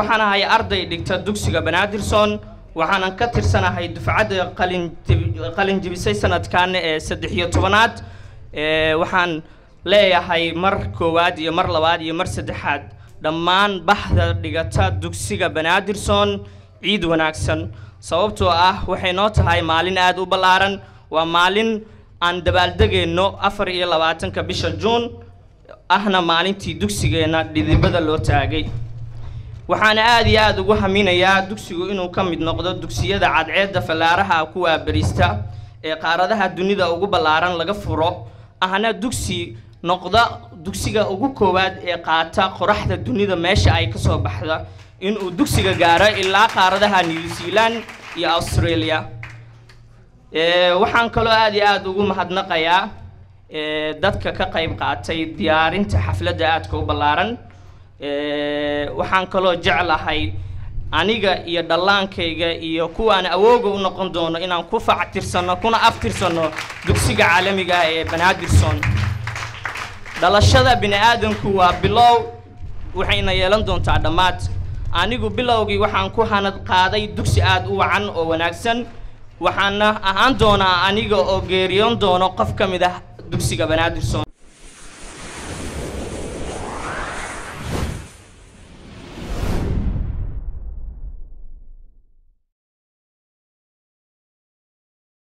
waxaan ahay arday dhigta dugsiga Banaadirson waxaan ka tirsanahay dufcadda qalin jibisay sanadkan ee 13aad waxaan leeyahay mar koowaad iyo mar labaad iyo mar saddexaad dhammaan baxda dhigata dugsiga Banaadirson ciid wanaagsan sababtoo ah waxay noo tahay maalin aad u ballaaran waa maalin aan dabaaldegayno 24 bisha June ahna maalintii dugsigeena dhidibada loo taagay waxaan aad iyo aad ugu haminayaa dugsigu inuu ka mid noqdo dugsiyada cadceedda falaaraha kuwa barista ee qaaradaha dunida ugu ballaaran laga furo ahna dugsi noqda dugsiga ugu koowaad ee qaata qoraxda dunida meesha ay ka soo baxda inuu dugsiga gaaro ilaa qaaradaha New Zealand iyo Australia waxaan kaloo aad iyo aad ugu mahadnaqayaa dadka ka qayb qaatay diyaarinta xafladda aadka u ballaaran waxaan kaloo jeclahay aniga iyo dhallaankayga iyo kuwaan awooga u noqon doono inaan ku factirsano kuna aftirsano dugsiga caalamiga ee Banaadirson dhalashada bini'aadanku waa bilow waxayna yeelan doontaa dhamaad anigu bilowgii waxaan ku hanad qaaday dugsi aad u wacan oo wanaagsan waxaana ahaan doonaa aniga oo geeriyoon doono qof ka mid ah dugsiga Banaadirson